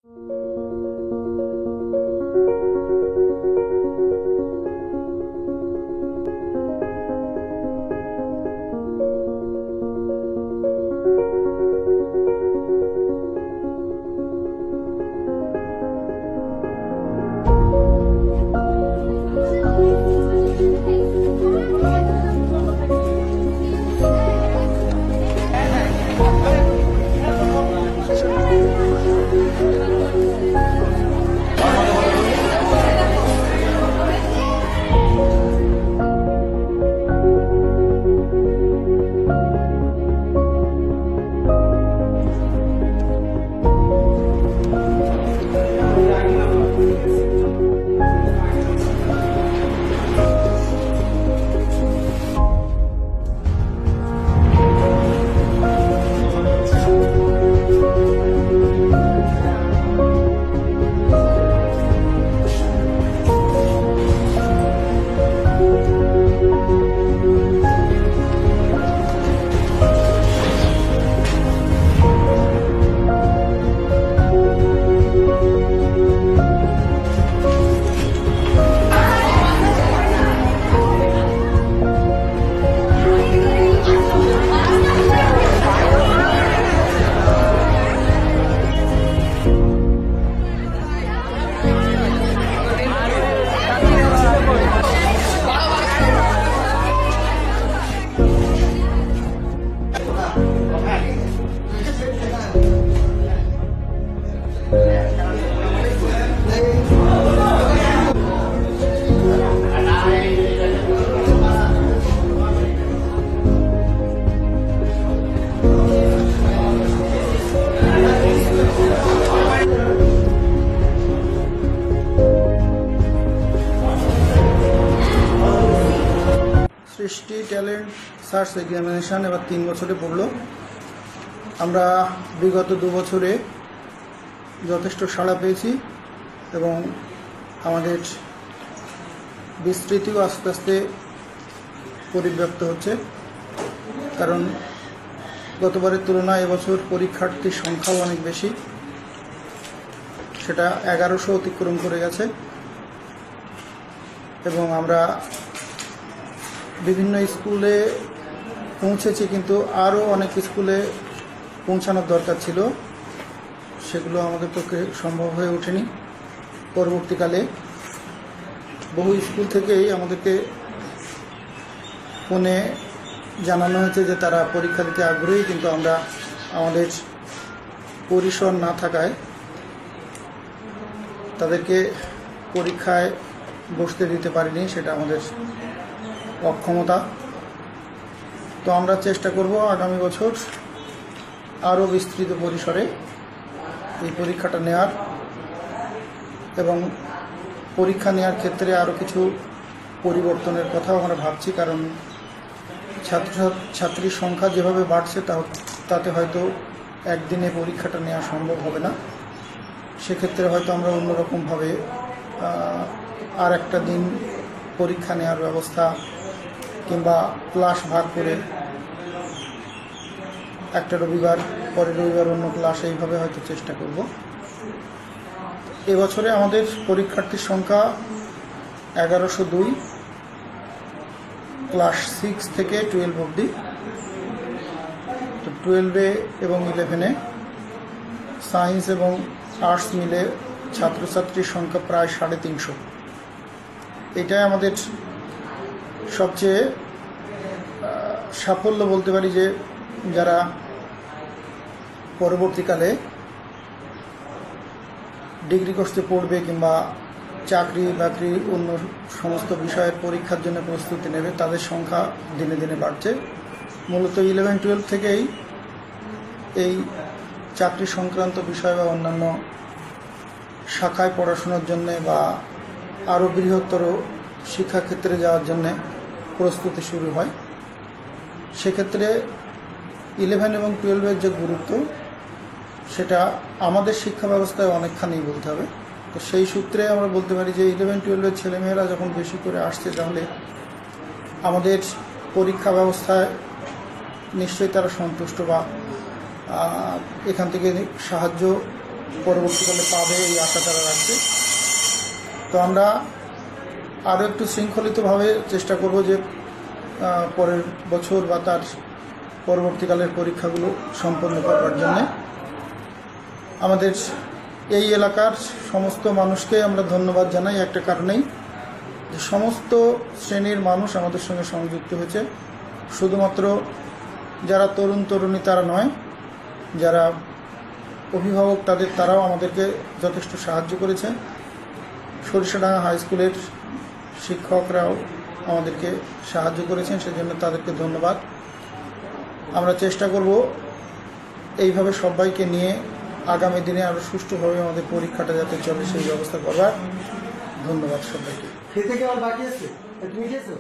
সৃষ্টি talent search examination এবার 3 বছরে পড়লো। আমরা বিগত 2 বছরে যথেষ্ট সাড়া পেয়েছি এবং আমাদের বিস্তৃতিও আস্তে আস্তে পরিব্যাপ্ত হচ্ছে, কারণ গতবারের তুলনায় এবছর পরীক্ষার্থীর সংখ্যাও অনেক বেশি, সেটা 1100 অতিক্রম করে গেছে এবং আমরা বিভিন্ন স্কুলে পৌঁছেছি, কিন্তু আরও অনেক স্কুলে পৌঁছানোর দরকার ছিল, সেগুলো আমাদের পক্ষে সম্ভব হয়ে ওঠেনি। পরবর্তীকালে বহু স্কুল থেকেই আমাদেরকে ফোনে জানানো হয়েছে যে তারা পরীক্ষা দিতে আগ্রহী, কিন্তু আমরা আমাদের পরিসর না থাকায় তাদেরকে পরীক্ষায় বসতে দিতে পারিনি, সেটা আমাদের অক্ষমতা। তো আমরা চেষ্টা করব আগামী বছর আরও বিস্তৃত পরিসরে এই পরীক্ষাটা নেওয়ার এবং পরীক্ষা নেওয়ার ক্ষেত্রে আরও কিছু পরিবর্তনের কথাও আমরা ভাবছি, কারণ ছাত্রীর সংখ্যা যেভাবে বাড়ছে তাতে হয়তো একদিনে পরীক্ষাটা নেওয়া সম্ভব হবে না। সেক্ষেত্রে হয়তো আমরা অন্যরকমভাবে আর একটা দিন পরীক্ষা নেওয়ার ব্যবস্থা কিংবা ক্লাস ভাগ করে একটা রবিবার পরের রবিবার অন্য ক্লাস, এইভাবে হয়তো চেষ্টা করব। এবছরে আমাদের পরীক্ষার্থীর সংখ্যা 1102, ক্লাস 6 থেকে 12 অবধি। তো 12-এ এবং 11-এ সায়েন্স এবং আর্টস মিলে ছাত্রছাত্রীর সংখ্যা প্রায় 350। এটাই আমাদের সবচেয়ে সাফল্য বলতে পারি, যে যারা পরবর্তীকালে ডিগ্রি কোর্সে পড়বে কিংবা চাকরি বাকরি অন্য সমস্ত বিষয়ের পরীক্ষার জন্য প্রস্তুতি নেবে, তাদের সংখ্যা দিনে দিনে বাড়ছে। মূলত 11-12 থেকেই এই চাকরি সংক্রান্ত বিষয় বা অন্যান্য শাখায় পড়াশোনার জন্যে বা আরও বৃহত্তর শিক্ষাক্ষেত্রে যাওয়ার জন্যে প্রস্তুতি শুরু হয়। সেক্ষেত্রে 11 এবং 12-এর যে গুরুত্ব, সেটা আমাদের শিক্ষা ব্যবস্থায় অনেকখানি বলতে হবে। তো সেই সূত্রে আমরা বলতে পারি যে 11-12-এর ছেলেমেয়েরা যখন বেশি করে আসছে, তাহলে আমাদের পরীক্ষা ব্যবস্থায় নিশ্চয়ই তারা সন্তুষ্ট বা এখান থেকে সাহায্য পরবর্তীকালে পাবে এই আশা তারা রাখছে। তো আমরা আরও একটু শৃঙ্খলিতভাবে চেষ্টা করব যে পরের বছর বা তার পরবর্তীকালের পরীক্ষাগুলো সম্পন্ন করবার জন্যে। আমাদের এই এলাকার সমস্ত মানুষকে আমরা ধন্যবাদ জানাই একটা কারণেই, যে সমস্ত শ্রেণীর মানুষ আমাদের সঙ্গে সংযুক্ত হয়েছে। শুধুমাত্র যারা তরুণ তরুণী তারা নয়, যারা অভিভাবক তারাও আমাদেরকে যথেষ্ট সাহায্য করেছে। সরিষাডাঙ্গা হাই স্কুলের শিক্ষকরাও আমাদেরকে সাহায্য করেছেন, সেজন্য তাদেরকে ধন্যবাদ। আমরা চেষ্টা করব এইভাবে সবাইকে নিয়ে আগামী দিনে আরও সুষ্ঠুভাবে আমাদের পরীক্ষাটা যাতে চলে সেই ব্যবস্থা করবার। ধন্যবাদ সবাইকে। খেতে কি আর বাকি আছে? তুমি খেয়েছো?